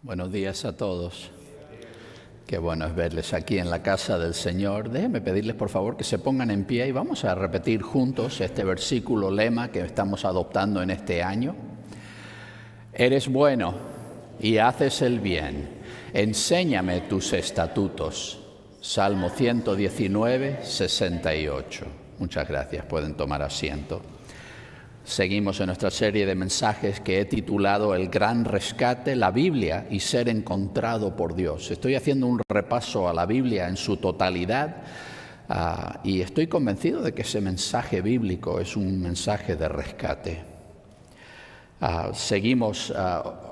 Buenos días a todos. Qué bueno es verles aquí en la casa del Señor. Déjenme pedirles por favor que se pongan en pie y vamos a repetir juntos este versículo lema que estamos adoptando en este año. Eres bueno y haces el bien. Enséñame tus estatutos. Salmo 119, 68. Muchas gracias. Pueden tomar asiento. Seguimos en nuestra serie de mensajes que he titulado El Gran Rescate, la Biblia y ser encontrado por Dios. Estoy haciendo un repaso a la Biblia en su totalidad y estoy convencido de que ese mensaje bíblico es un mensaje de rescate. Seguimos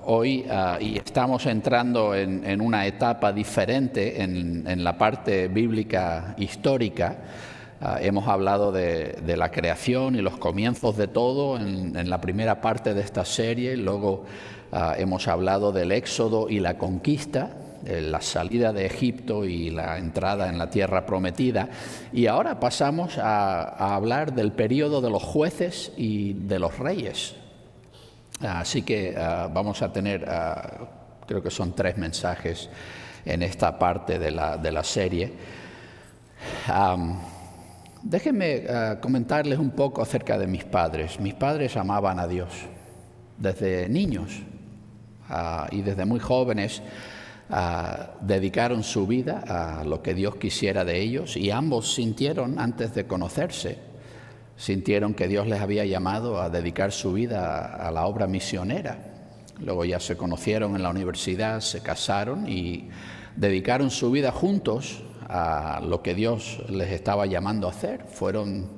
hoy y estamos entrando en una etapa diferente en la parte bíblica histórica. Hemos hablado de la creación y los comienzos de todo en la primera parte de esta serie. Luego hemos hablado del éxodo y la conquista, la salida de Egipto y la entrada en la tierra prometida. Y ahora pasamos a hablar del periodo de los jueces y de los reyes. Así que vamos a tener, creo que son 3 mensajes en esta parte de la serie. Déjenme comentarles un poco acerca de mis padres. Mis padres amaban a Dios desde niños y desde muy jóvenes dedicaron su vida a lo que Dios quisiera de ellos y ambos sintieron, antes de conocerse, sintieron que Dios les había llamado a dedicar su vida a la obra misionera. Luego ya se conocieron en la universidad, se casaron y dedicaron su vida juntos a lo que Dios les estaba llamando a hacer. Fueron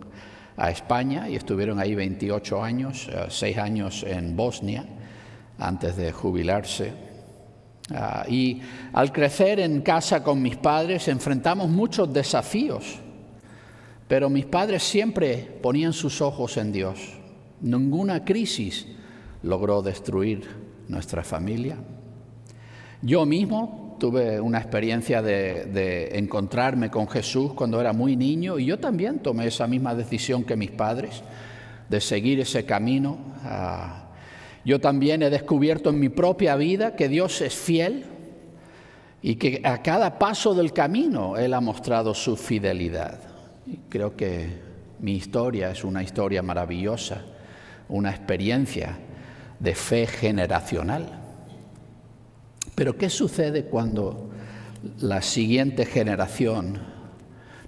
a España y estuvieron ahí 28 años, 6 años en Bosnia, antes de jubilarse. Y al crecer en casa con mis padres enfrentamos muchos desafíos, pero mis padres siempre ponían sus ojos en Dios. Ninguna crisis logró destruir nuestra familia. Yo mismo tuve una experiencia de encontrarme con Jesús cuando era muy niño y yo también tomé esa misma decisión que mis padres, de seguir ese camino. Yo también he descubierto en mi propia vida que Dios es fiel y que a cada paso del camino Él ha mostrado su fidelidad. Y creo que mi historia es una historia maravillosa, una experiencia de fe generacional. Pero ¿qué sucede cuando la siguiente generación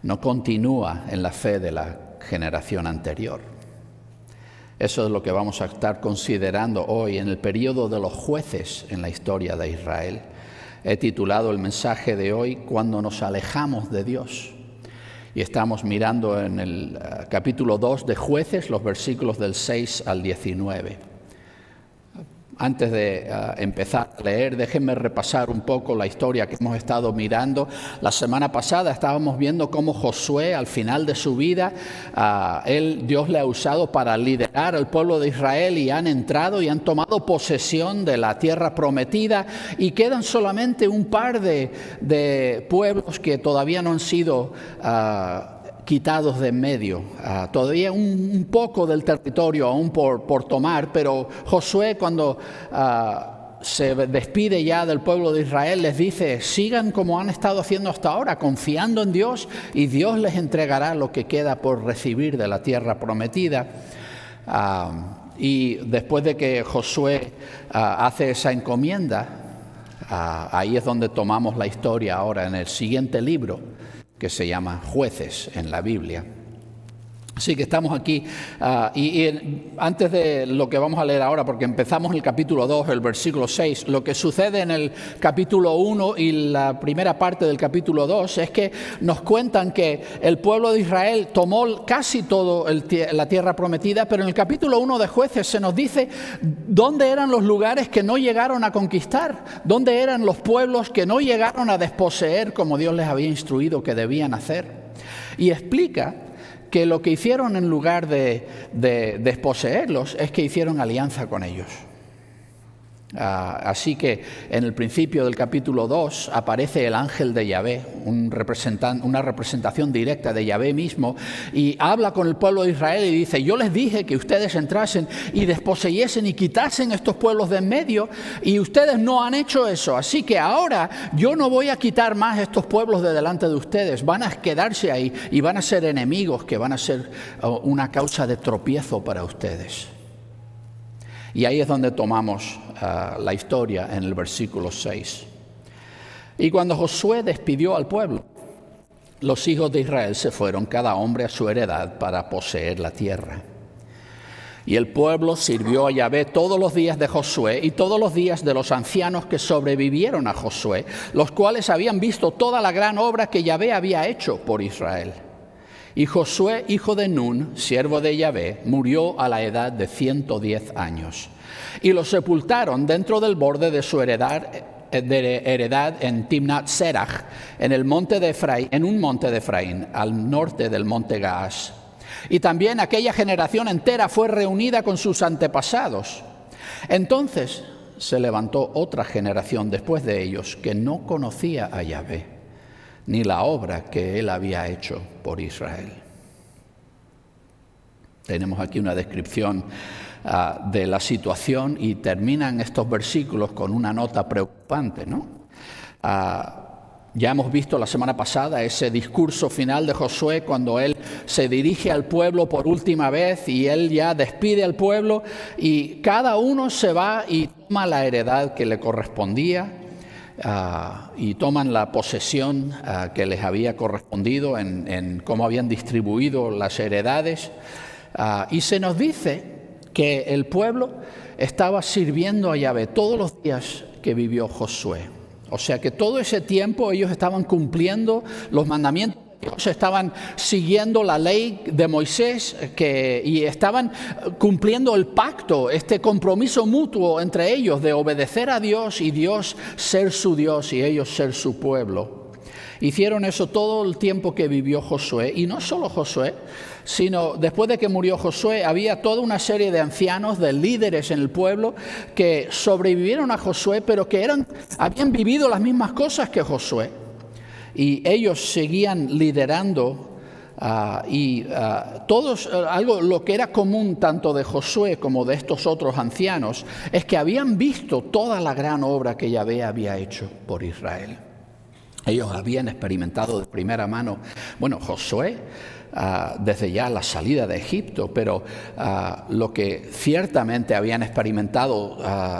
no continúa en la fe de la generación anterior? Eso es lo que vamos a estar considerando hoy en el periodo de los jueces en la historia de Israel. He titulado el mensaje de hoy Cuando nos alejamos de Dios. Y estamos mirando en el capítulo 2 de Jueces, los versículos del 6 al 19. Antes de empezar a leer, déjenme repasar un poco la historia que hemos estado mirando. La semana pasada estábamos viendo cómo Josué, al final de su vida, Dios le ha usado para liderar al pueblo de Israel y han entrado y han tomado posesión de la tierra prometida y quedan solamente un par de pueblos que todavía no han sido quitados de en medio. Todavía un poco del territorio aún por tomar, pero Josué cuando se despide ya del pueblo de Israel les dice, sigan como han estado haciendo hasta ahora, confiando en Dios y Dios les entregará lo que queda por recibir de la tierra prometida. Y después de que Josué hace esa encomienda, ahí es donde tomamos la historia ahora en el siguiente libro, que se llama Jueces en la Biblia. Así que estamos aquí y antes de lo que vamos a leer ahora, porque empezamos el capítulo 2, el versículo 6, lo que sucede en el capítulo 1 y la primera parte del capítulo 2 es que nos cuentan que el pueblo de Israel tomó casi todo la tierra prometida, pero en el capítulo 1 de Jueces se nos dice dónde eran los lugares que no llegaron a conquistar, dónde eran los pueblos que no llegaron a desposeer como Dios les había instruido que debían hacer. Y explica que lo que hicieron en lugar de desposeerlos es que hicieron alianza con ellos. Así que en el principio del capítulo 2 aparece el ángel de Yahvé, una representación directa de Yahvé mismo, y habla con el pueblo de Israel y dice: yo les dije que ustedes entrasen y desposeyesen y quitasen estos pueblos de en medio, y ustedes no han hecho eso. Así que ahora yo no voy a quitar más estos pueblos de delante de ustedes. Van a quedarse ahí y van a ser enemigos que van a ser una causa de tropiezo para ustedes. Y ahí es donde tomamos la historia en el versículo 6. Y cuando Josué despidió al pueblo, los hijos de Israel se fueron cada hombre a su heredad para poseer la tierra. Y el pueblo sirvió a Yahvé todos los días de Josué y todos los días de los ancianos que sobrevivieron a Josué, los cuales habían visto toda la gran obra que Yahvé había hecho por Israel. Y Josué, hijo de Nun, siervo de Yahvé, murió a la edad de 110 años. Y lo sepultaron dentro del borde de su heredad en Timnat Serach, en un monte de Efraín, al norte del monte Gaas. Y también aquella generación entera fue reunida con sus antepasados. Entonces se levantó otra generación después de ellos que no conocía a Yahvé, ni la obra que él había hecho por Israel. Tenemos aquí una descripción de la situación y terminan estos versículos con una nota preocupante, ¿no? Ya hemos visto la semana pasada ese discurso final de Josué cuando él se dirige al pueblo por última vez y él ya despide al pueblo y cada uno se va y toma la heredad que le correspondía. Y toman la posesión que les había correspondido en cómo habían distribuido las heredades. Y se nos dice que el pueblo estaba sirviendo a Yahvé todos los días que vivió Josué. O sea que todo ese tiempo ellos estaban cumpliendo los mandamientos. Ellos estaban siguiendo la ley de Moisés y estaban cumpliendo el pacto, este compromiso mutuo entre ellos de obedecer a Dios y Dios ser su Dios y ellos ser su pueblo. Hicieron eso todo el tiempo que vivió Josué, y no solo Josué, sino después de que murió Josué había toda una serie de ancianos, de líderes en el pueblo que sobrevivieron a Josué, pero que habían vivido las mismas cosas que Josué. Y ellos seguían liderando lo que era común tanto de Josué como de estos otros ancianos es que habían visto toda la gran obra que Yahvé había hecho por Israel. Ellos habían experimentado de primera mano, Josué desde ya la salida de Egipto, pero lo que ciertamente habían experimentado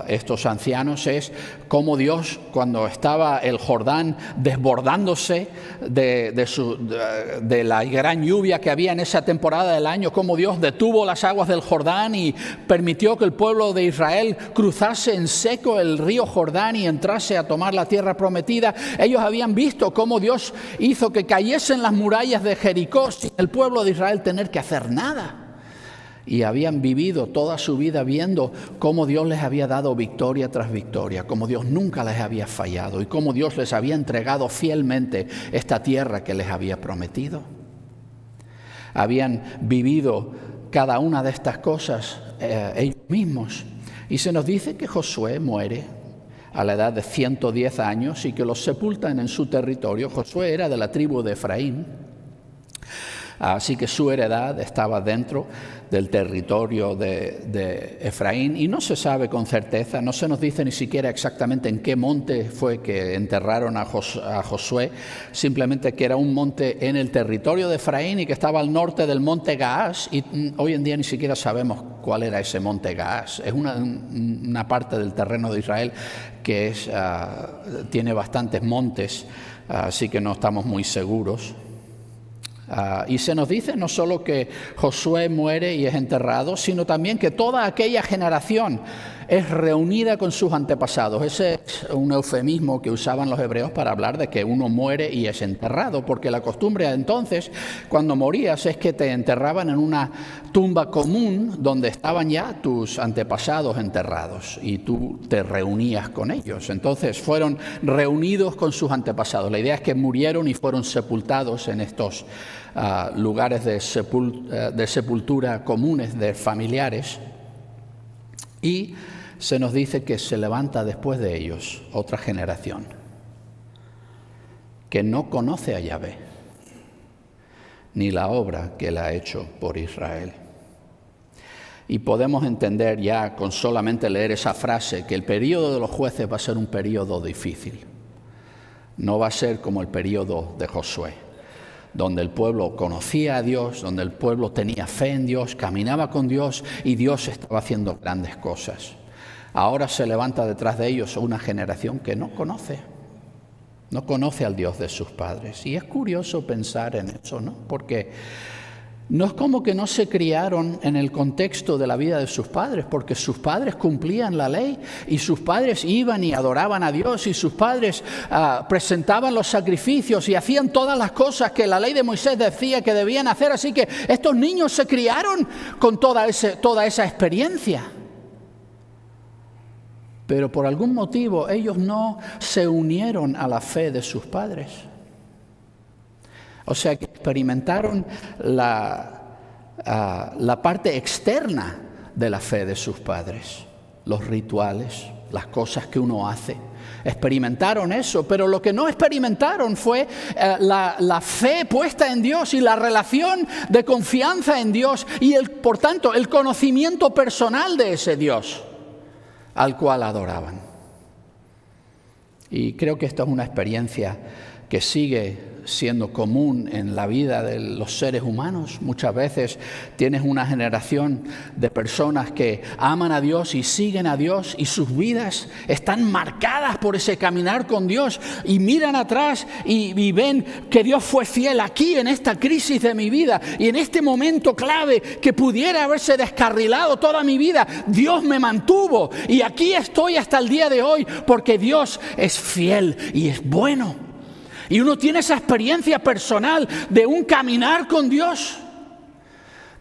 estos ancianos es cómo Dios, cuando estaba el Jordán desbordándose de la gran lluvia que había en esa temporada del año, cómo Dios detuvo las aguas del Jordán y permitió que el pueblo de Israel cruzase en seco el río Jordán y entrase a tomar la tierra prometida. Ellos habían visto cómo Dios hizo que cayesen las murallas de Jericó sin el pueblo de Israel tener que hacer nada. Y habían vivido toda su vida viendo cómo Dios les había dado victoria tras victoria, cómo Dios nunca les había fallado y cómo Dios les había entregado fielmente esta tierra que les había prometido. Habían vivido cada una de estas cosas ellos mismos. Y se nos dice que Josué muere a la edad de 110 años y que los sepultan en su territorio. Josué era de la tribu de Efraín. Así que su heredad estaba dentro del territorio de Efraín y no se sabe con certeza, no se nos dice ni siquiera exactamente en qué monte fue que enterraron a Josué, simplemente que era un monte en el territorio de Efraín y que estaba al norte del monte Gaas, y hoy en día ni siquiera sabemos cuál era ese monte Gaas. Es una parte del terreno de Israel que tiene bastantes montes, así que no estamos muy seguros. Y se nos dice no solo que Josué muere y es enterrado, sino también que toda aquella generación es reunida con sus antepasados. Ese es un eufemismo que usaban los hebreos para hablar de que uno muere y es enterrado, porque la costumbre entonces, cuando morías, es que te enterraban en una tumba común donde estaban ya tus antepasados enterrados y tú te reunías con ellos. Entonces fueron reunidos con sus antepasados. La idea es que murieron y fueron sepultados en estos lugares de sepultura comunes de familiares. Y se nos dice que se levanta después de ellos otra generación que no conoce a Yahvé, ni la obra que él ha hecho por Israel. Y podemos entender ya con solamente leer esa frase que el período de los jueces va a ser un período difícil. No va a ser como el período de Josué, donde el pueblo conocía a Dios, donde el pueblo tenía fe en Dios, caminaba con Dios y Dios estaba haciendo grandes cosas. Ahora se levanta detrás de ellos una generación que no conoce al Dios de sus padres. Y es curioso pensar en eso, ¿no? Porque no es como que no se criaron en el contexto de la vida de sus padres, porque sus padres cumplían la ley y sus padres iban y adoraban a Dios y sus padres presentaban los sacrificios y hacían todas las cosas que la ley de Moisés decía que debían hacer. Así que estos niños se criaron con toda esa experiencia. Pero por algún motivo ellos no se unieron a la fe de sus padres. O sea que experimentaron la parte externa de la fe de sus padres, los rituales, las cosas que uno hace. Experimentaron eso, pero lo que no experimentaron fue la fe puesta en Dios y la relación de confianza en Dios y por tanto el conocimiento personal de ese Dios al cual adoraban. Y creo que esta es una experiencia que sigue siendo común en la vida de los seres humanos. Muchas veces tienes una generación de personas que aman a Dios y siguen a Dios y sus vidas están marcadas por ese caminar con Dios y miran atrás y ven que Dios fue fiel aquí en esta crisis de mi vida y en este momento clave que pudiera haberse descarrilado toda mi vida. Dios me mantuvo y aquí estoy hasta el día de hoy porque Dios es fiel y es bueno. Y uno tiene esa experiencia personal de un caminar con Dios.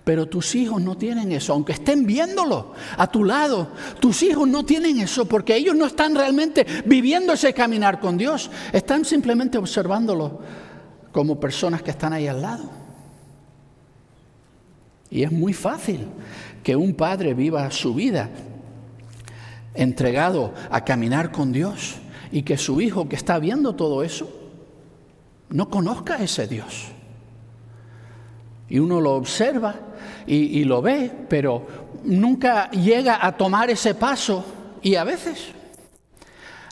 Pero tus hijos no tienen eso, aunque estén viéndolo a tu lado. Tus hijos no tienen eso porque ellos no están realmente viviendo ese caminar con Dios. Están simplemente observándolo como personas que están ahí al lado. Y es muy fácil que un padre viva su vida entregado a caminar con Dios y que su hijo que está viendo todo eso no conozca a ese Dios. Y uno lo observa y lo ve, pero nunca llega a tomar ese paso. Y a veces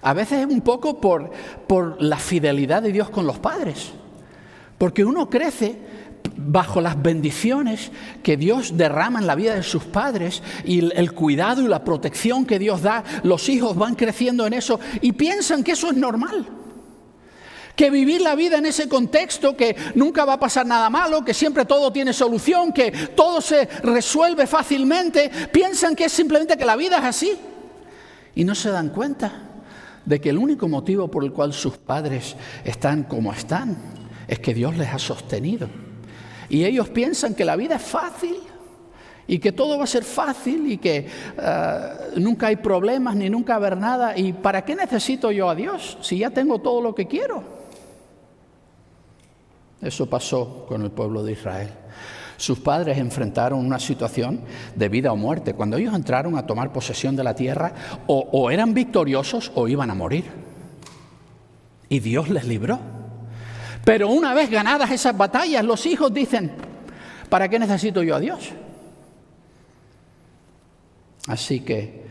es un poco por la fidelidad de Dios con los padres. Porque uno crece bajo las bendiciones que Dios derrama en la vida de sus padres y el cuidado y la protección que Dios da. Los hijos van creciendo en eso y piensan que eso es normal. Que vivir la vida en ese contexto, que nunca va a pasar nada malo, que siempre todo tiene solución, que todo se resuelve fácilmente, piensan que es simplemente que la vida es así. Y no se dan cuenta de que el único motivo por el cual sus padres están como están es que Dios les ha sostenido. Y ellos piensan que la vida es fácil y que todo va a ser fácil y que nunca hay problemas ni nunca va a haber nada. ¿Y para qué necesito yo a Dios si ya tengo todo lo que quiero? Eso pasó con el pueblo de Israel. Sus padres enfrentaron una situación de vida o muerte. Cuando ellos entraron a tomar posesión de la tierra, o eran victoriosos o iban a morir. Y Dios les libró. Pero una vez ganadas esas batallas, los hijos dicen, ¿para qué necesito yo a Dios? Así que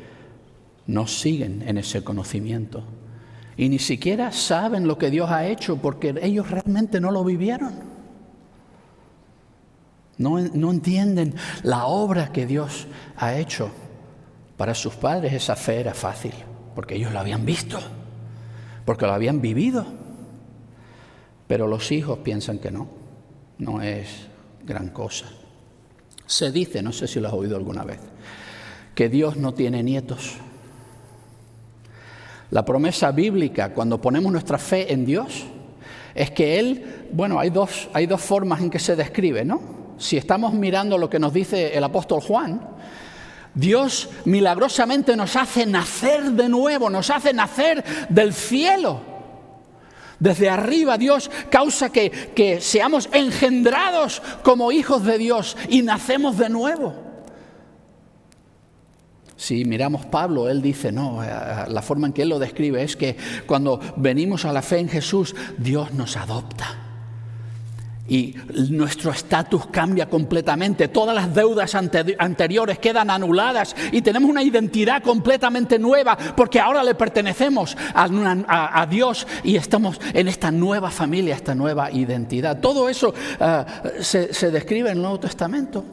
no siguen en ese conocimiento. Y ni siquiera saben lo que Dios ha hecho porque ellos realmente no lo vivieron. No entienden la obra que Dios ha hecho. Para sus padres esa fe era fácil porque ellos lo habían visto, porque lo habían vivido. Pero los hijos piensan que no es gran cosa. Se dice, no sé si lo has oído alguna vez, que Dios no tiene nietos. La promesa bíblica, cuando ponemos nuestra fe en Dios, es que Él, hay dos formas en que se describe, ¿no? Si estamos mirando lo que nos dice el apóstol Juan, Dios milagrosamente nos hace nacer de nuevo, nos hace nacer del cielo. Desde arriba Dios causa que seamos engendrados como hijos de Dios y nacemos de nuevo. Si miramos Pablo, él dice, no, la forma en que él lo describe es que cuando venimos a la fe en Jesús, Dios nos adopta. Y nuestro estatus cambia completamente. Todas las deudas anteriores quedan anuladas y tenemos una identidad completamente nueva porque ahora le pertenecemos a Dios y estamos en esta nueva familia, esta nueva identidad. Todo eso se describe en el Nuevo Testamento.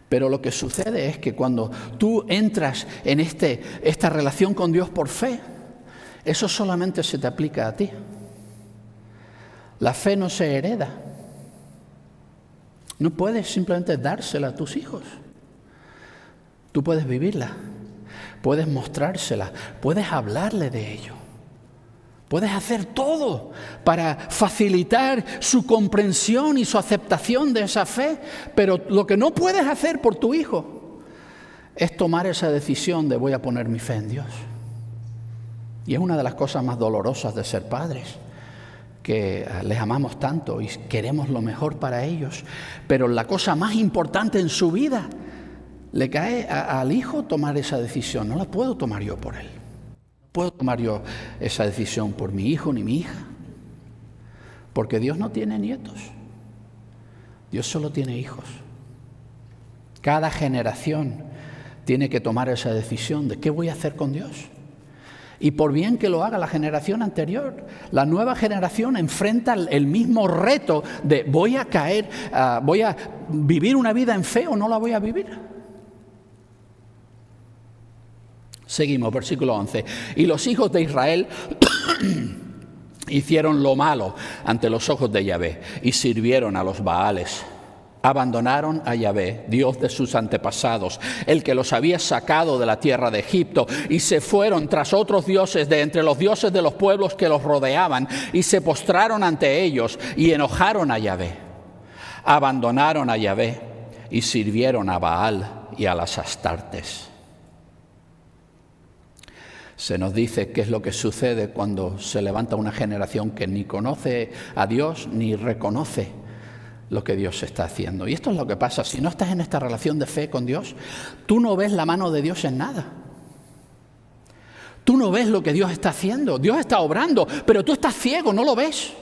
Pero lo que sucede es que cuando tú entras en esta relación con Dios por fe, eso solamente se te aplica a ti. La fe no se hereda. No puedes simplemente dársela a tus hijos. Tú puedes vivirla, puedes mostrársela, puedes hablarle de ello. Puedes hacer todo para facilitar su comprensión y su aceptación de esa fe, pero lo que no puedes hacer por tu hijo es tomar esa decisión de voy a poner mi fe en Dios. Y es una de las cosas más dolorosas de ser padres, que les amamos tanto y queremos lo mejor para ellos, pero la cosa más importante en su vida le cae al hijo tomar esa decisión. No la puedo tomar yo por él. No puedo tomar yo esa decisión por mi hijo ni mi hija, porque Dios no tiene nietos. Dios solo tiene hijos. Cada generación tiene que tomar esa decisión de qué voy a hacer con Dios. Y por bien que lo haga la generación anterior, la nueva generación enfrenta el mismo reto de voy a vivir una vida en fe o no la voy a vivir. Seguimos, versículo 11. Y los hijos de Israel hicieron lo malo ante los ojos de Yahvé y sirvieron a los Baales. Abandonaron a Yahvé, Dios de sus antepasados, el que los había sacado de la tierra de Egipto, y se fueron tras otros dioses de entre los dioses de los pueblos que los rodeaban, y se postraron ante ellos y enojaron a Yahvé. Abandonaron a Yahvé y sirvieron a Baal y a las Astartes. Se nos dice qué es lo que sucede cuando se levanta una generación que ni conoce a Dios ni reconoce lo que Dios está haciendo. Y esto es lo que pasa. Si no estás en esta relación de fe con Dios, tú no ves la mano de Dios en nada. Tú no ves lo que Dios está haciendo. Dios está obrando, pero tú estás ciego, no lo ves.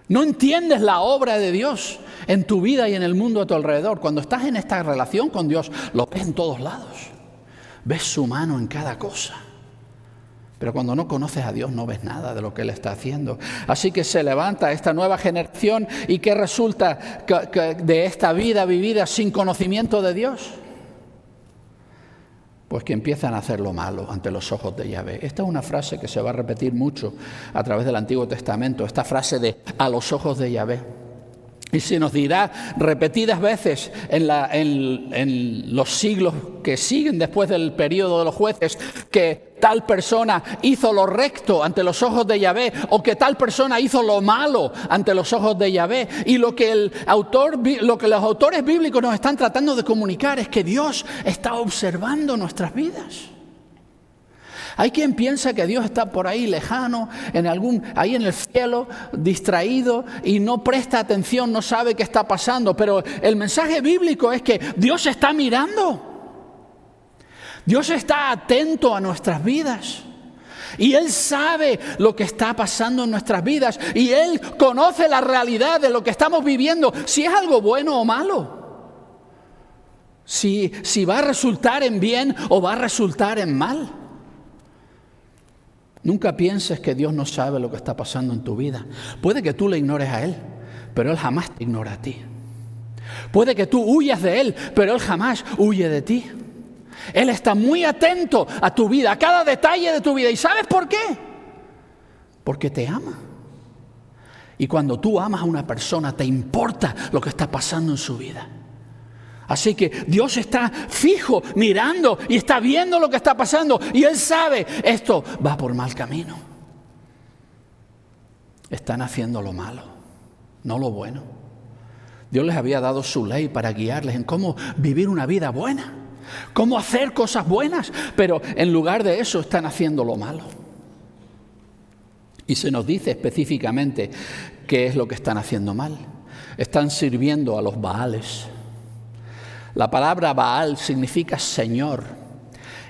No entiendes la obra de Dios en tu vida y en el mundo a tu alrededor. Cuando estás en esta relación con Dios, lo ves en todos lados. Ves su mano en cada cosa. Pero cuando no conoces a Dios no ves nada de lo que Él está haciendo. Así que se levanta esta nueva generación y ¿qué resulta de esta vida vivida sin conocimiento de Dios? Pues que empiezan a hacer lo malo ante los ojos de Yahvé. Esta es una frase que se va a repetir mucho a través del Antiguo Testamento, esta frase de a los ojos de Yahvé. Y se nos dirá repetidas veces en los siglos que siguen después del periodo de los jueces que tal persona hizo lo recto ante los ojos de Yahvé o que tal persona hizo lo malo ante los ojos de Yahvé. Y lo que los autores bíblicos nos están tratando de comunicar es que Dios está observando nuestras vidas. Hay quien piensa que Dios está por ahí lejano, ahí en el cielo, distraído y no presta atención, no sabe qué está pasando. Pero el mensaje bíblico es que Dios está mirando. Dios está atento a nuestras vidas. Y Él sabe lo que está pasando en nuestras vidas. Y Él conoce la realidad de lo que estamos viviendo, si es algo bueno o malo. Si va a resultar en bien o va a resultar en mal. Nunca pienses que Dios no sabe lo que está pasando en tu vida. Puede que tú le ignores a Él, pero Él jamás te ignora a ti. Puede que tú huyas de Él, pero Él jamás huye de ti. Él está muy atento a tu vida, a cada detalle de tu vida. ¿Y sabes por qué? Porque te ama. Y cuando tú amas a una persona, te importa lo que está pasando en su vida. Así que Dios está fijo, mirando y está viendo lo que está pasando. Y Él sabe, esto va por mal camino. Están haciendo lo malo, no lo bueno. Dios les había dado su ley para guiarles en cómo vivir una vida buena, cómo hacer cosas buenas. Pero en lugar de eso están haciendo lo malo. Y se nos dice específicamente qué es lo que están haciendo mal. Están sirviendo a los Baales. La palabra Baal significa Señor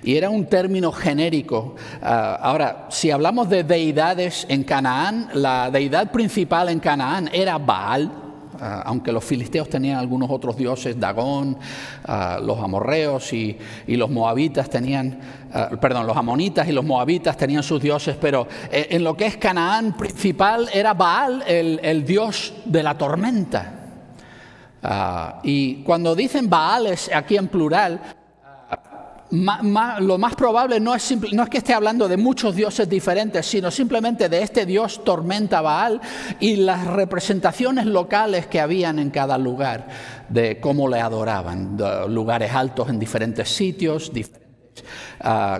y era un término genérico. Ahora, si hablamos de deidades en Canaán, la deidad principal en Canaán era Baal, aunque los filisteos tenían algunos otros dioses, Dagón, los amorreos y los moabitas tenían, los amonitas y los moabitas tenían sus dioses, pero en lo que es Canaán principal era Baal, el dios de la tormenta. Y cuando dicen Baales aquí en plural, lo más probable no es que esté hablando de muchos dioses diferentes, sino simplemente de este dios tormenta Baal y las representaciones locales que habían en cada lugar de cómo le adoraban, de lugares altos en diferentes sitios, diferentes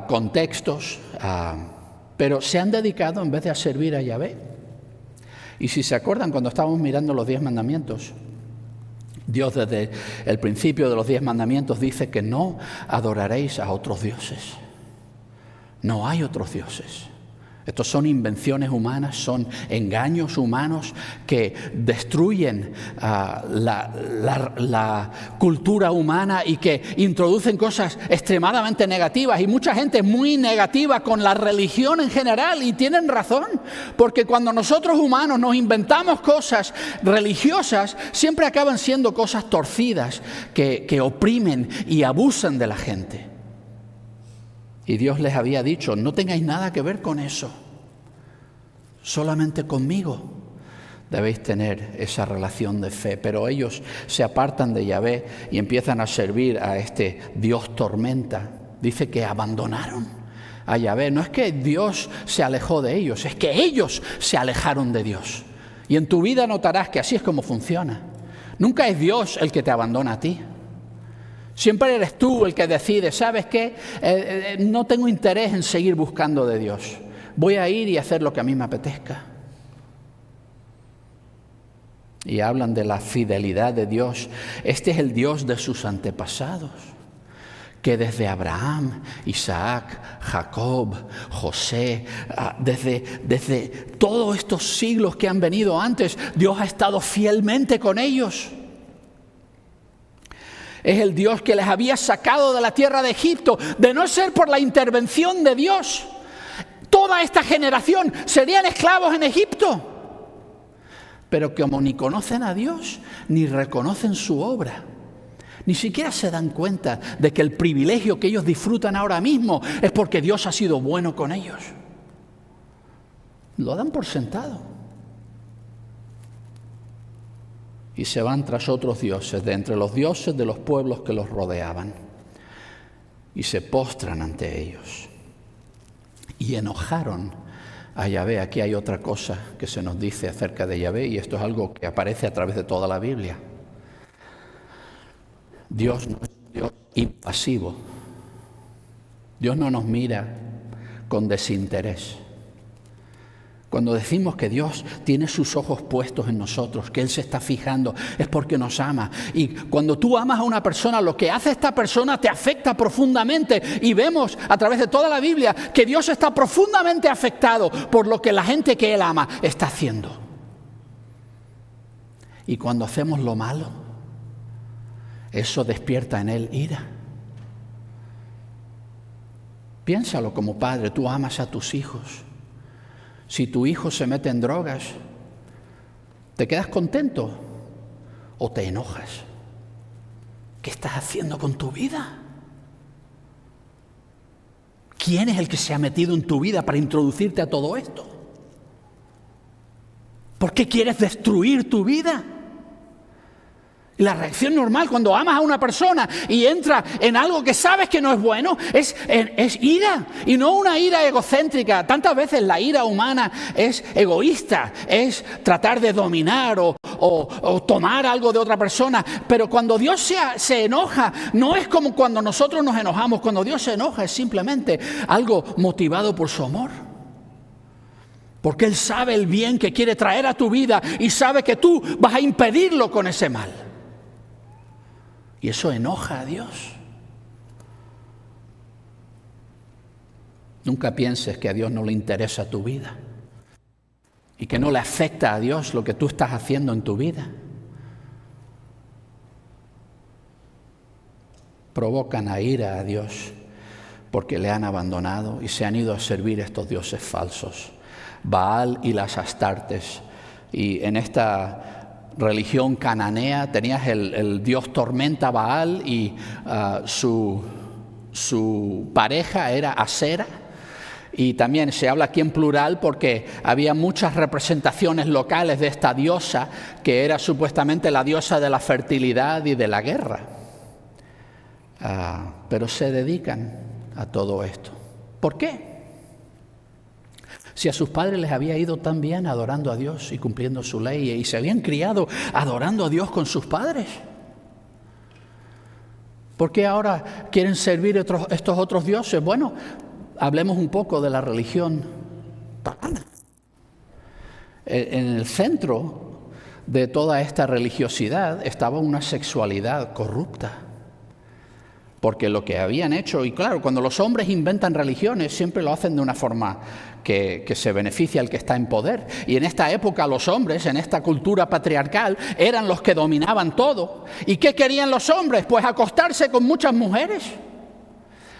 contextos, pero se han dedicado en vez de a servir a Yahvé. Y si se acuerdan, cuando estábamos mirando los 10 mandamientos, Dios desde el principio de los 10 mandamientos dice que no adoraréis a otros dioses. No hay otros dioses. Estos son invenciones humanas, son engaños humanos que destruyen la cultura humana y que introducen cosas extremadamente negativas. Y mucha gente es muy negativa con la religión en general y tienen razón, porque cuando nosotros humanos nos inventamos cosas religiosas, siempre acaban siendo cosas torcidas que oprimen y abusan de la gente. Y Dios les había dicho, no tengáis nada que ver con eso. Solamente conmigo debéis tener esa relación de fe. Pero ellos se apartan de Yahvé y empiezan a servir a este Dios tormenta. Dice que abandonaron a Yahvé. No es que Dios se alejó de ellos, es que ellos se alejaron de Dios. Y en tu vida notarás que así es como funciona. Nunca es Dios el que te abandona a ti. Siempre eres tú el que decide, ¿sabes qué? No tengo interés en seguir buscando de Dios. Voy a ir y hacer lo que a mí me apetezca. Y hablan de la fidelidad de Dios. Este es el Dios de sus antepasados, que desde Abraham, Isaac, Jacob, José, desde todos estos siglos que han venido antes, Dios ha estado fielmente con ellos. Es el Dios que les había sacado de la tierra de Egipto. De no ser por la intervención de Dios, toda esta generación serían esclavos en Egipto. Pero como ni conocen a Dios, ni reconocen su obra, ni siquiera se dan cuenta de que el privilegio que ellos disfrutan ahora mismo es porque Dios ha sido bueno con ellos. Lo dan por sentado. Y se van tras otros dioses, de entre los dioses de los pueblos que los rodeaban. Y se postran ante ellos. Y enojaron a Yahvé. Aquí hay otra cosa que se nos dice acerca de Yahvé, y esto es algo que aparece a través de toda la Biblia. Dios no es un Dios impasivo. Dios no nos mira con desinterés. Cuando decimos que Dios tiene sus ojos puestos en nosotros, que Él se está fijando, es porque nos ama. Y cuando tú amas a una persona, lo que hace esta persona te afecta profundamente. Y vemos a través de toda la Biblia que Dios está profundamente afectado por lo que la gente que Él ama está haciendo. Y cuando hacemos lo malo, eso despierta en Él ira. Piénsalo como padre, tú amas a tus hijos. Si tu hijo se mete en drogas, ¿te quedas contento o te enojas? ¿Qué estás haciendo con tu vida? ¿Quién es el que se ha metido en tu vida para introducirte a todo esto? ¿Por qué quieres destruir tu vida? Y la reacción normal cuando amas a una persona y entra en algo que sabes que no es bueno es ira, y no una ira egocéntrica. Tantas veces la ira humana es egoísta, es tratar de dominar o tomar algo de otra persona. Pero cuando Dios se enoja, no es como cuando nosotros nos enojamos. Cuando Dios se enoja es simplemente algo motivado por su amor. Porque Él sabe el bien que quiere traer a tu vida y sabe que tú vas a impedirlo con ese mal. Y eso enoja a Dios. Nunca pienses que a Dios no le interesa tu vida y que no le afecta a Dios lo que tú estás haciendo en tu vida. provocan a ira a Dios porque le han abandonado y se han ido a servir estos dioses falsos, Baal y las Astartes. Y en esta religión cananea tenías el dios tormenta Baal y su pareja era Asera. Y también se habla aquí en plural porque había muchas representaciones locales de esta diosa que era supuestamente la diosa de la fertilidad y de la guerra. Pero se dedican a todo esto. ¿Por qué? Si a sus padres les había ido tan bien adorando a Dios y cumpliendo su ley y se habían criado adorando a Dios con sus padres, ¿por qué ahora quieren servir estos otros dioses? Bueno, hablemos un poco de la religión pagana. En el centro de toda esta religiosidad estaba una sexualidad corrupta. Porque lo que habían hecho, y claro, cuando los hombres inventan religiones siempre lo hacen de una forma que se beneficia al que está en poder. Y en esta época los hombres, en esta cultura patriarcal, eran los que dominaban todo. ¿Y qué querían los hombres? Pues acostarse con muchas mujeres.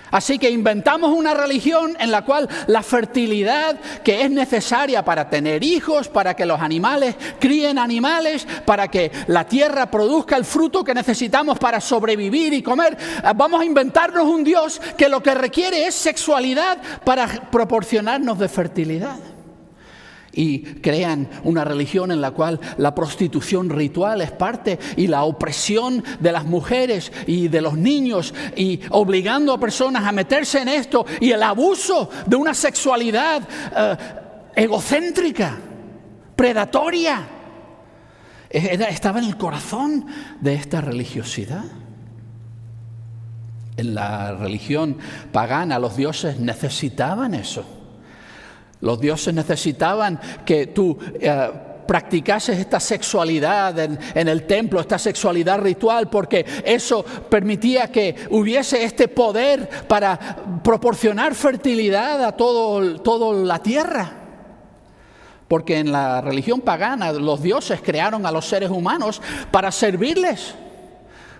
Así que inventamos una religión en la cual la fertilidad que es necesaria para tener hijos, para que los animales críen animales, para que la tierra produzca el fruto que necesitamos para sobrevivir y comer, vamos a inventarnos un Dios que lo que requiere es sexualidad para proporcionarnos de fertilidad. Y crean una religión en la cual la prostitución ritual es parte y la opresión de las mujeres y de los niños y obligando a personas a meterse en esto y el abuso de una sexualidad egocéntrica, predatoria. Estaba en el corazón de esta religiosidad. En la religión pagana los dioses necesitaban eso. Los dioses necesitaban que tú practicases esta sexualidad en el templo, esta sexualidad ritual, porque eso permitía que hubiese este poder para proporcionar fertilidad a toda la tierra. Porque en la religión pagana los dioses crearon a los seres humanos para servirles,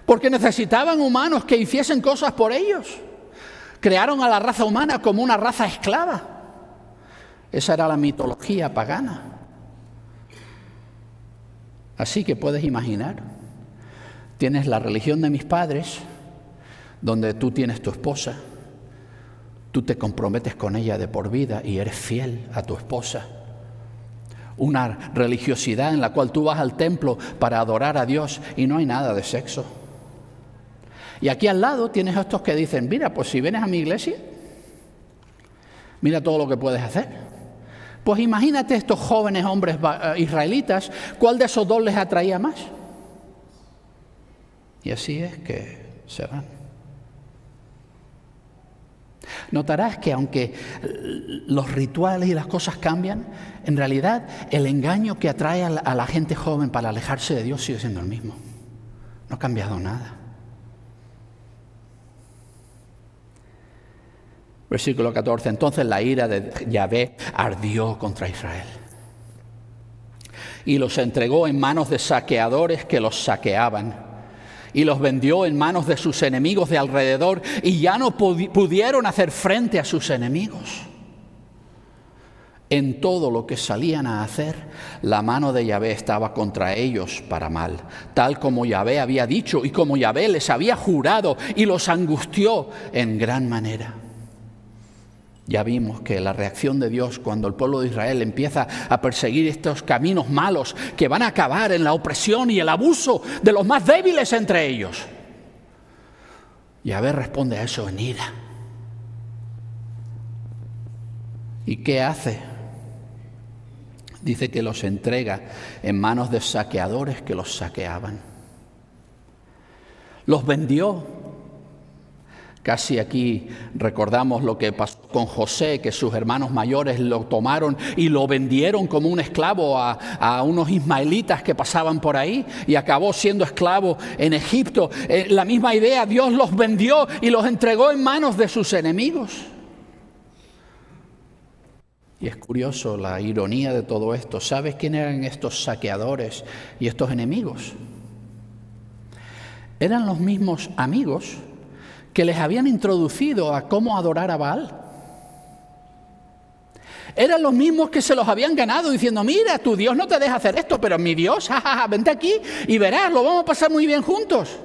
porque necesitaban humanos que hiciesen cosas por ellos. Crearon a la raza humana como una raza esclava. Esa era la mitología pagana. Así que puedes imaginar, tienes la religión de mis padres, donde tú tienes tu esposa, tú te comprometes con ella de por vida y eres fiel a tu esposa. Una religiosidad en la cual tú vas al templo para adorar a Dios y no hay nada de sexo. Y aquí al lado tienes a estos que dicen, mira, pues si vienes a mi iglesia, mira todo lo que puedes hacer. Pues imagínate estos jóvenes hombres israelitas, ¿cuál de esos dos les atraía más? Y así es que se van. Notarás que aunque los rituales y las cosas cambian, en realidad el engaño que atrae a la gente joven para alejarse de Dios sigue siendo el mismo. No ha cambiado nada. Versículo 14. Entonces la ira de Yahvé ardió contra Israel y los entregó en manos de saqueadores que los saqueaban y los vendió en manos de sus enemigos de alrededor y ya no pudieron hacer frente a sus enemigos. En todo lo que salían a hacer, la mano de Yahvé estaba contra ellos para mal, tal como Yahvé había dicho y como Yahvé les había jurado, y los angustió en gran manera. Ya vimos que la reacción de Dios cuando el pueblo de Israel empieza a perseguir estos caminos malos que van a acabar en la opresión y el abuso de los más débiles entre ellos. Yahvé responde a eso en ira. ¿Y qué hace? Dice que los entrega en manos de saqueadores que los saqueaban. Los vendió. Casi aquí recordamos lo que pasó con José, que sus hermanos mayores lo tomaron y lo vendieron como un esclavo a unos ismaelitas que pasaban por ahí y acabó siendo esclavo en Egipto. La misma idea, Dios los vendió y los entregó en manos de sus enemigos. Y es curioso la ironía de todo esto. ¿Sabes quién eran estos saqueadores y estos enemigos? Eran los mismos amigos que les habían introducido a cómo adorar a Baal. Eran los mismos que se los habían ganado diciendo, mira, tu Dios no te deja hacer esto, pero mi Dios, jajaja, vente aquí y verás, lo vamos a pasar muy bien juntos.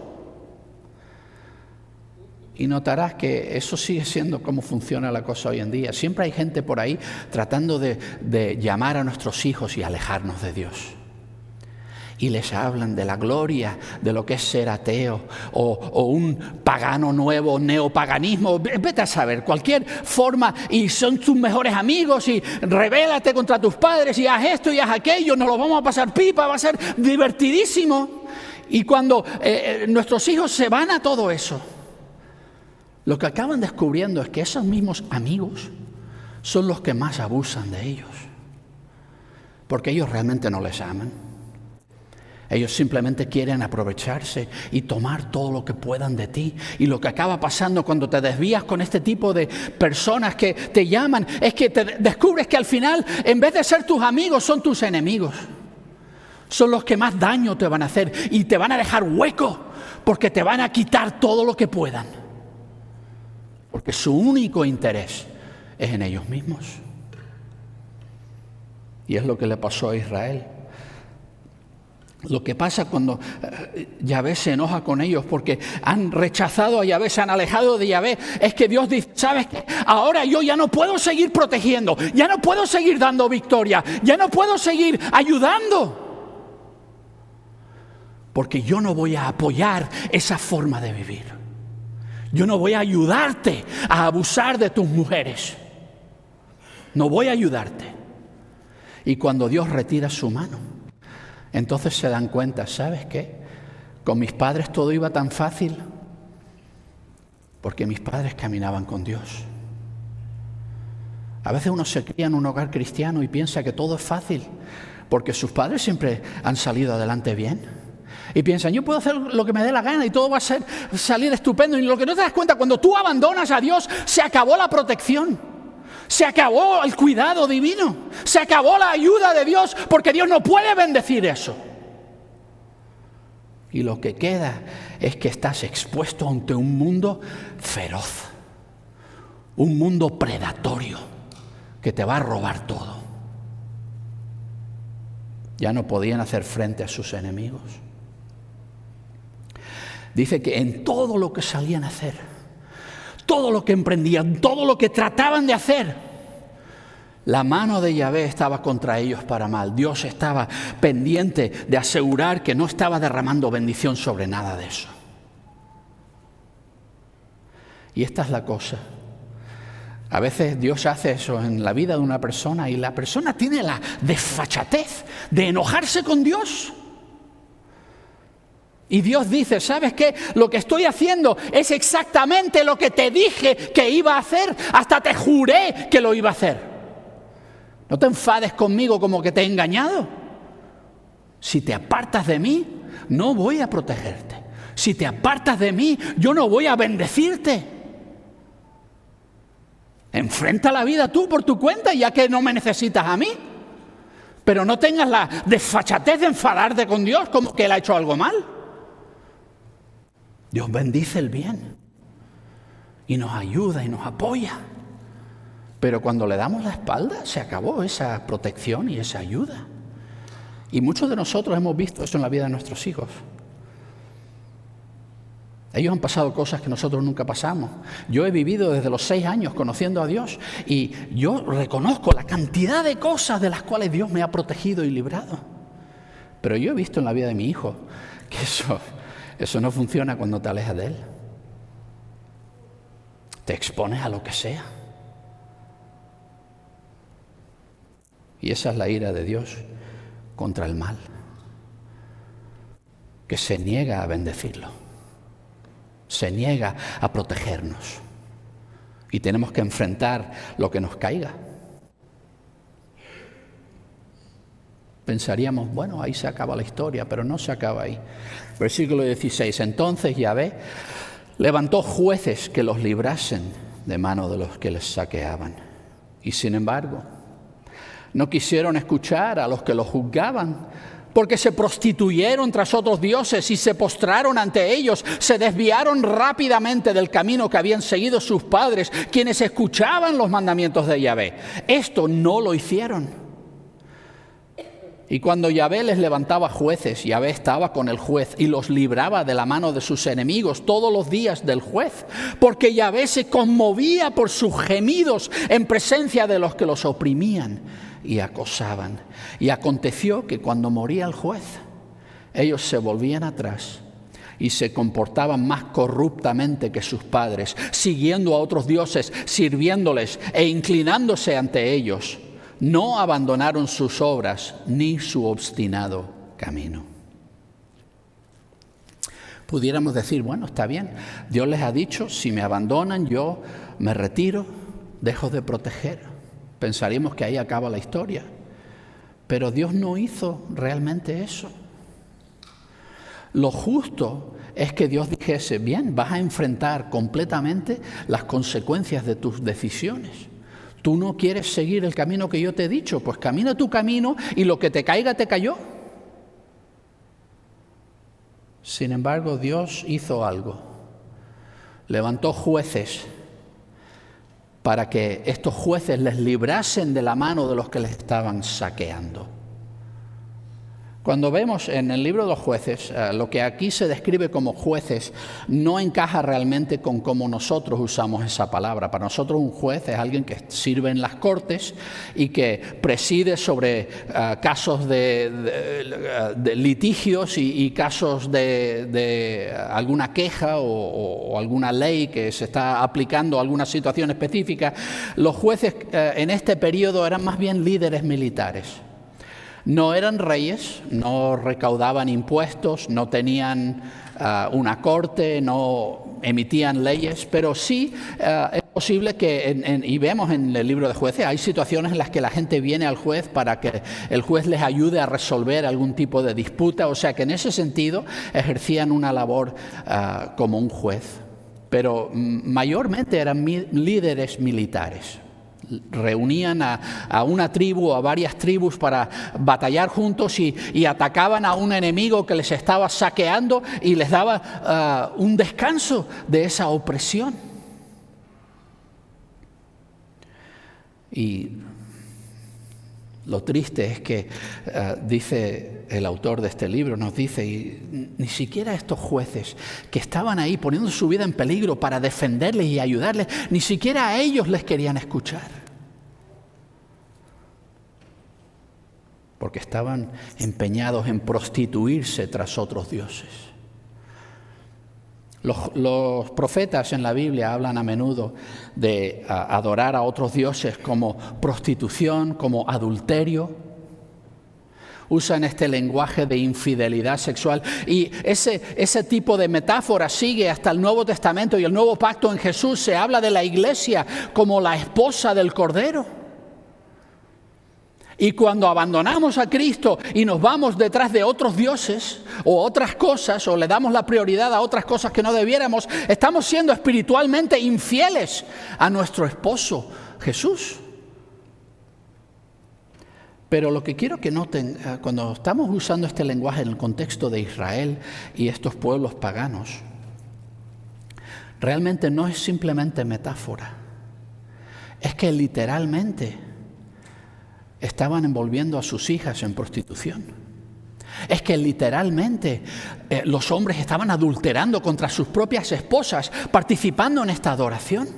Y notarás que eso sigue siendo cómo funciona la cosa hoy en día. Siempre hay gente por ahí tratando de llamar a nuestros hijos y alejarnos de Dios. Y les hablan de la gloria de lo que es ser ateo o un pagano nuevo, neopaganismo. Vete a saber, cualquier forma, y son tus mejores amigos y rebélate contra tus padres y haz esto y haz aquello, nos lo vamos a pasar pipa, va a ser divertidísimo. Y cuando nuestros hijos se van a todo eso, lo que acaban descubriendo es que esos mismos amigos son los que más abusan de ellos, porque ellos realmente no les aman. Ellos simplemente quieren aprovecharse y tomar todo lo que puedan de ti. Y lo que acaba pasando cuando te desvías con este tipo de personas que te llaman es que te descubres que al final, en vez de ser tus amigos, son tus enemigos. Son los que más daño te van a hacer y te van a dejar hueco porque te van a quitar todo lo que puedan. Porque su único interés es en ellos mismos. Y es lo que le pasó a Israel. Lo que pasa cuando Yahvé se enoja con ellos porque han rechazado a Yahvé, se han alejado de Yahvé, es que Dios dice, ¿sabes qué? Ahora yo ya no puedo seguir protegiendo, ya no puedo seguir dando victoria, ya no puedo seguir ayudando. Porque yo no voy a apoyar esa forma de vivir. Yo no voy a ayudarte a abusar de tus mujeres. No voy a ayudarte. Y cuando Dios retira su mano, entonces se dan cuenta, ¿sabes qué? Con mis padres todo iba tan fácil porque mis padres caminaban con Dios. A veces uno se cría en un hogar cristiano y piensa que todo es fácil porque sus padres siempre han salido adelante bien. Y piensan, yo puedo hacer lo que me dé la gana y todo va a salir estupendo. Y lo que no te das cuenta, cuando tú abandonas a Dios, se acabó la protección. Se acabó el cuidado divino, se acabó la ayuda de Dios, porque Dios no puede bendecir eso. Y lo que queda es que estás expuesto ante un mundo feroz, un mundo predatorio que te va a robar todo. Ya no podían hacer frente a sus enemigos. Dice que en todo lo que salían a hacer, todo lo que emprendían, todo lo que trataban de hacer, la mano de Yahvé estaba contra ellos para mal. Dios estaba pendiente de asegurar que no estaba derramando bendición sobre nada de eso. Y esta es la cosa. A veces Dios hace eso en la vida de una persona y la persona tiene la desfachatez de enojarse con Dios. Y Dios dice, ¿sabes qué? Lo que estoy haciendo es exactamente lo que te dije que iba a hacer. Hasta te juré que lo iba a hacer. No te enfades conmigo como que te he engañado. Si te apartas de mí, no voy a protegerte. Si te apartas de mí, yo no voy a bendecirte. Enfrenta la vida tú por tu cuenta, ya que no me necesitas a mí. Pero no tengas la desfachatez de enfadarte con Dios como que Él ha hecho algo mal. Dios bendice el bien y nos ayuda y nos apoya. Pero cuando le damos la espalda, se acabó esa protección y esa ayuda. Y muchos de nosotros hemos visto eso en la vida de nuestros hijos. Ellos han pasado cosas que nosotros nunca pasamos. Yo he vivido desde los 6 años conociendo a Dios y yo reconozco la cantidad de cosas de las cuales Dios me ha protegido y librado. Pero yo he visto en la vida de mi hijo que eso no funciona cuando te alejas de Él. Te expones a lo que sea. Y esa es la ira de Dios contra el mal, que se niega a bendecirlo, se niega a protegernos. Y tenemos que enfrentar lo que nos caiga. Pensaríamos, bueno, ahí se acaba la historia, pero no se acaba ahí. Versículo 16. Entonces Yahvé levantó jueces que los librasen de mano de los que les saqueaban. Y sin embargo, no quisieron escuchar a los que los juzgaban, porque se prostituyeron tras otros dioses y se postraron ante ellos, se desviaron rápidamente del camino que habían seguido sus padres, quienes escuchaban los mandamientos de Yahvé. Esto no lo hicieron. Y cuando Yahvé les levantaba jueces, Yahvé estaba con el juez y los libraba de la mano de sus enemigos todos los días del juez, porque Yahvé se conmovía por sus gemidos en presencia de los que los oprimían y acosaban. Y aconteció que cuando moría el juez, ellos se volvían atrás y se comportaban más corruptamente que sus padres, siguiendo a otros dioses, sirviéndoles e inclinándose ante ellos. No abandonaron sus obras ni su obstinado camino. Pudiéramos decir, bueno, está bien, Dios les ha dicho, si me abandonan, yo me retiro, dejo de proteger. Pensaríamos que ahí acaba la historia. Pero Dios no hizo realmente eso. Lo justo es que Dios dijese, bien, vas a enfrentar completamente las consecuencias de tus decisiones. Tú no quieres seguir el camino que yo te he dicho, pues camina tu camino y lo que te caiga te cayó. Sin embargo, Dios hizo algo. Levantó jueces para que estos jueces les librasen de la mano de los que les estaban saqueando. Cuando vemos en el libro de los jueces, lo que aquí se describe como jueces no encaja realmente con cómo nosotros usamos esa palabra. Para nosotros un juez es alguien que sirve en las cortes y que preside sobre casos de litigios y casos de alguna queja o alguna ley que se está aplicando a alguna situación específica. Los jueces en este periodo eran más bien líderes militares. No eran reyes, no recaudaban impuestos, no tenían una corte, no emitían leyes, pero sí es posible que, y vemos en el libro de jueces, hay situaciones en las que la gente viene al juez para que el juez les ayude a resolver algún tipo de disputa, o sea que en ese sentido ejercían una labor como un juez, pero mayormente eran líderes militares. Reunían a una tribu o a varias tribus para batallar juntos y atacaban a un enemigo que les estaba saqueando y les daba un descanso de esa opresión. Y lo triste es que, dice el autor de este libro, nos dice, y ni siquiera estos jueces que estaban ahí poniendo su vida en peligro para defenderles y ayudarles, ni siquiera a ellos les querían escuchar. Porque estaban empeñados en prostituirse tras otros dioses. Los profetas en la Biblia hablan a menudo de adorar a otros dioses como prostitución, como adulterio. Usan este lenguaje de infidelidad sexual y ese tipo de metáfora sigue hasta el Nuevo Testamento y el Nuevo Pacto en Jesús. Se habla de la iglesia como la esposa del Cordero. Y cuando abandonamos a Cristo y nos vamos detrás de otros dioses o otras cosas, o le damos la prioridad a otras cosas que no debiéramos, estamos siendo espiritualmente infieles a nuestro esposo Jesús. Pero lo que quiero que noten, cuando estamos usando este lenguaje en el contexto de Israel y estos pueblos paganos, realmente no es simplemente metáfora. Es que literalmente estaban envolviendo a sus hijas en prostitución. Es que literalmente los hombres estaban adulterando contra sus propias esposas, participando en esta adoración.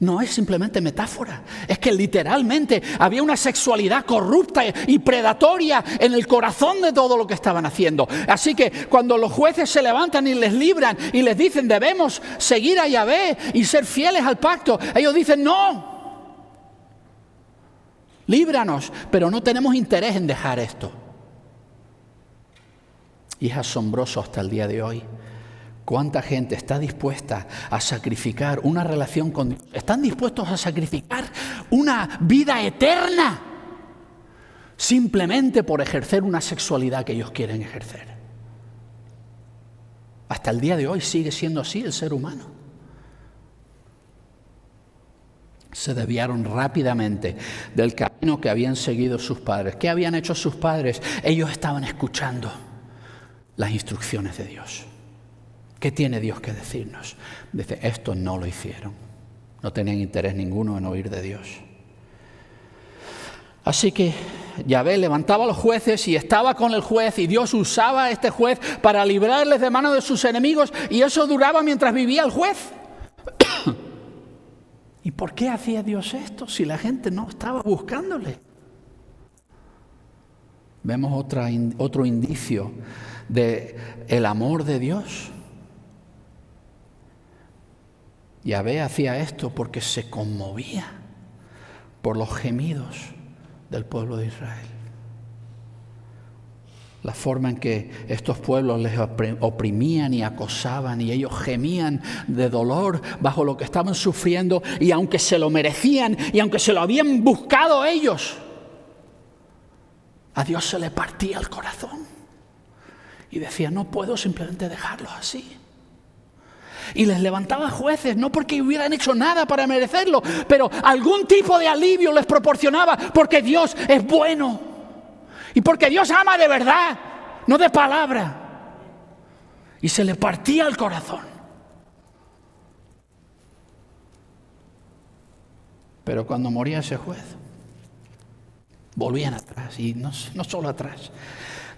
No es simplemente metáfora, es que literalmente había una sexualidad corrupta y predatoria en el corazón de todo lo que estaban haciendo. Así que cuando los jueces se levantan y les libran y les dicen debemos seguir a Yahvé y ser fieles al pacto, ellos dicen no. Líbranos, pero no tenemos interés en dejar esto. Y es asombroso hasta el día de hoy. ¿Cuánta gente está dispuesta a sacrificar una relación con Dios? Están dispuestos a sacrificar una vida eterna simplemente por ejercer una sexualidad que ellos quieren ejercer. Hasta el día de hoy sigue siendo así el ser humano. Se desviaron rápidamente del camino que habían seguido sus padres. ¿Qué habían hecho sus padres? Ellos estaban escuchando las instrucciones de Dios. ¿Qué tiene Dios que decirnos? Dice, esto no lo hicieron. No tenían interés ninguno en oír de Dios. Así que Yahvé levantaba a los jueces y estaba con el juez, y Dios usaba a este juez para librarles de manos de sus enemigos, y eso duraba mientras vivía el juez. ¿Y por qué hacía Dios esto si la gente no estaba buscándole? Vemos otro indicio del amor de Dios. Yahvé hacía esto porque se conmovía por los gemidos del pueblo de Israel. La forma en que estos pueblos les oprimían y acosaban, y ellos gemían de dolor bajo lo que estaban sufriendo, y aunque se lo merecían y aunque se lo habían buscado ellos, a Dios se le partía el corazón y decía, no puedo simplemente dejarlos así. Y les levantaba jueces, no porque hubieran hecho nada para merecerlo, pero algún tipo de alivio les proporcionaba, porque Dios es bueno y porque Dios ama de verdad, no de palabra. Y se le partía el corazón. Pero cuando moría ese juez, volvían atrás, y no solo atrás.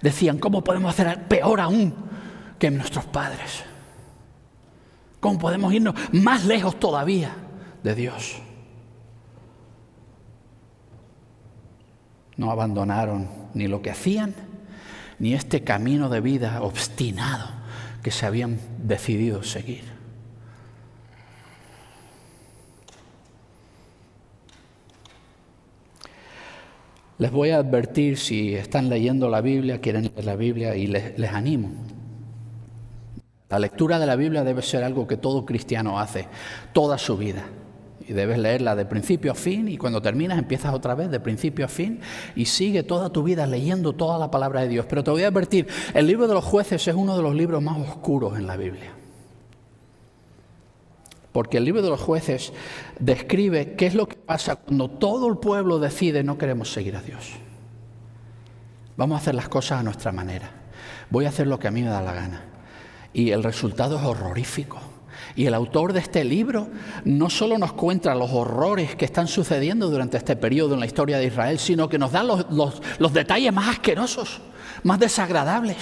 Decían, ¿cómo podemos hacer peor aún que nuestros padres? ¿Cómo podemos irnos más lejos todavía de Dios? No abandonaron ni lo que hacían, ni este camino de vida obstinado que se habían decidido seguir. Les voy a advertir, si están leyendo la Biblia, quieren leer la Biblia, y les animo. La lectura de la Biblia debe ser algo que todo cristiano hace toda su vida. Y debes leerla de principio a fin, y cuando terminas empiezas otra vez de principio a fin y sigue toda tu vida leyendo toda la palabra de Dios. Pero te voy a advertir, el libro de los jueces es uno de los libros más oscuros en la Biblia. Porque el libro de los jueces describe qué es lo que pasa cuando todo el pueblo decide no queremos seguir a Dios. Vamos a hacer las cosas a nuestra manera. Voy a hacer lo que a mí me da la gana. Y el resultado es horrorífico. Y el autor de este libro no solo nos cuenta los horrores que están sucediendo durante este periodo en la historia de Israel, sino que nos da los detalles más asquerosos, más desagradables.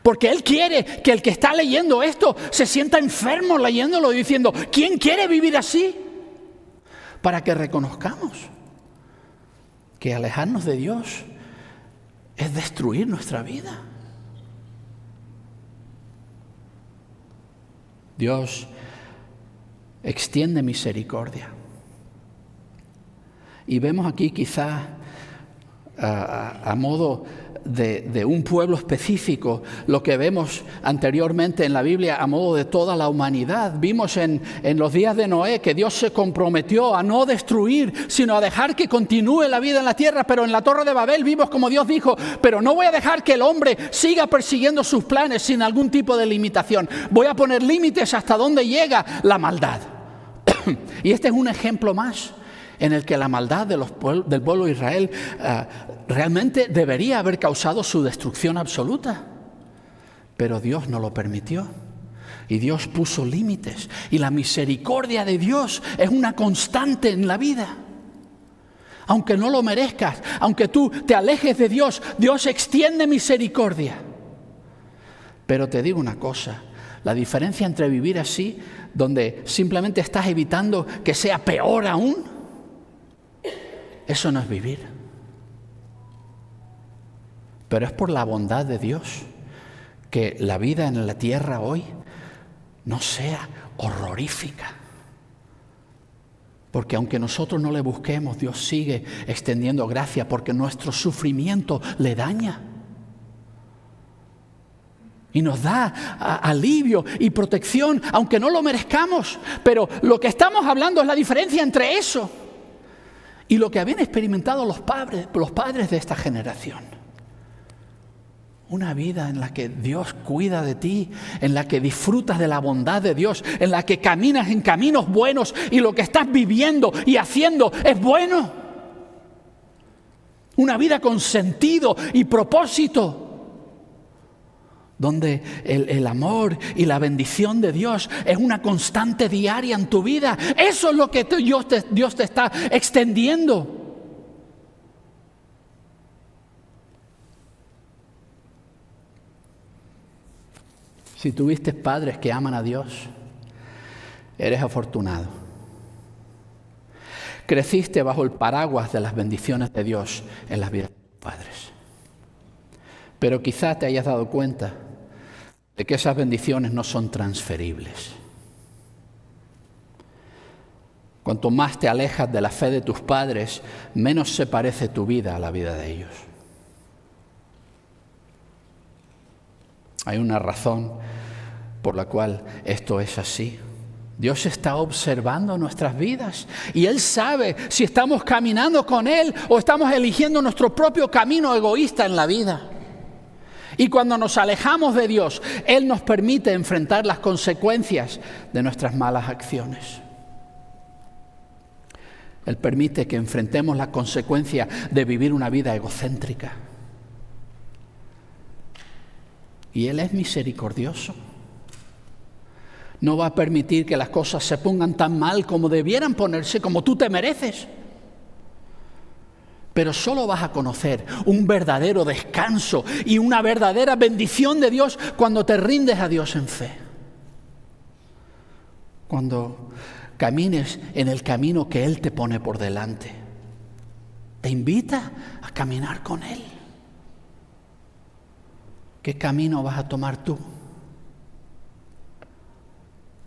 Porque Él quiere que el que está leyendo esto se sienta enfermo leyéndolo y diciendo, ¿quién quiere vivir así? Para que reconozcamos que alejarnos de Dios es destruir nuestra vida. Dios extiende misericordia. Y vemos aquí quizá a modo de un pueblo específico lo que vemos anteriormente en la Biblia a modo de toda la humanidad. Vimos en los días de Noé que Dios se comprometió a no destruir, sino a dejar que continúe la vida en la tierra. Pero en la Torre de Babel vimos como Dios dijo, pero no voy a dejar que el hombre siga persiguiendo sus planes sin algún tipo de limitación. Voy a poner límites hasta donde llega la maldad. Y este es un ejemplo más en el que la maldad del pueblo de Israel realmente debería haber causado su destrucción absoluta. Pero Dios no lo permitió. Y Dios puso límites. Y la misericordia de Dios es una constante en la vida. Aunque no lo merezcas, aunque tú te alejes de Dios, Dios extiende misericordia. Pero te digo una cosa, la diferencia entre vivir así, donde simplemente estás evitando que sea peor aún, eso no es vivir. Pero es por la bondad de Dios que la vida en la tierra hoy no sea horrorífica. Porque aunque nosotros no le busquemos, Dios sigue extendiendo gracia porque nuestro sufrimiento le daña. Y nos da alivio y protección, aunque no lo merezcamos. Pero lo que estamos hablando es la diferencia entre eso y lo que habían experimentado los padres de esta generación. Una vida en la que Dios cuida de ti, en la que disfrutas de la bondad de Dios, en la que caminas en caminos buenos y lo que estás viviendo y haciendo es bueno. Una vida con sentido y propósito, donde el amor y la bendición de Dios es una constante diaria en tu vida. Eso es lo que Dios te está extendiendo. Si tuviste padres que aman a Dios, eres afortunado. Creciste bajo el paraguas de las bendiciones de Dios en las vidas de tus padres. Pero quizá te hayas dado cuenta de que esas bendiciones no son transferibles. Cuanto más te alejas de la fe de tus padres, menos se parece tu vida a la vida de ellos. Hay una razón por la cual esto es así. Dios está observando nuestras vidas y Él sabe si estamos caminando con Él o estamos eligiendo nuestro propio camino egoísta en la vida. Y cuando nos alejamos de Dios, Él nos permite enfrentar las consecuencias de nuestras malas acciones. Él permite que enfrentemos la consecuencia de vivir una vida egocéntrica. Y Él es misericordioso. No va a permitir que las cosas se pongan tan mal como debieran ponerse, como tú te mereces. Pero solo vas a conocer un verdadero descanso y una verdadera bendición de Dios cuando te rindes a Dios en fe. Cuando camines en el camino que Él te pone por delante. Te invita a caminar con Él. ¿Qué camino vas a tomar tú?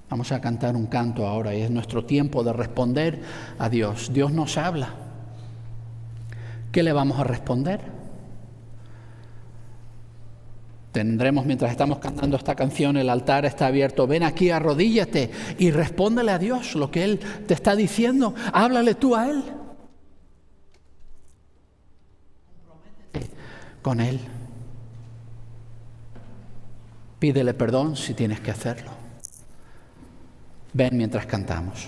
Vamos a cantar un canto ahora y es nuestro tiempo de responder a Dios. Dios nos habla. ¿Qué le vamos a responder? Tendremos, mientras estamos cantando esta canción, el altar está abierto. Ven aquí, arrodíllate y respóndele a Dios lo que Él te está diciendo. Háblale tú a Él. Comprométete con Él. Pídele perdón si tienes que hacerlo. Ven mientras cantamos.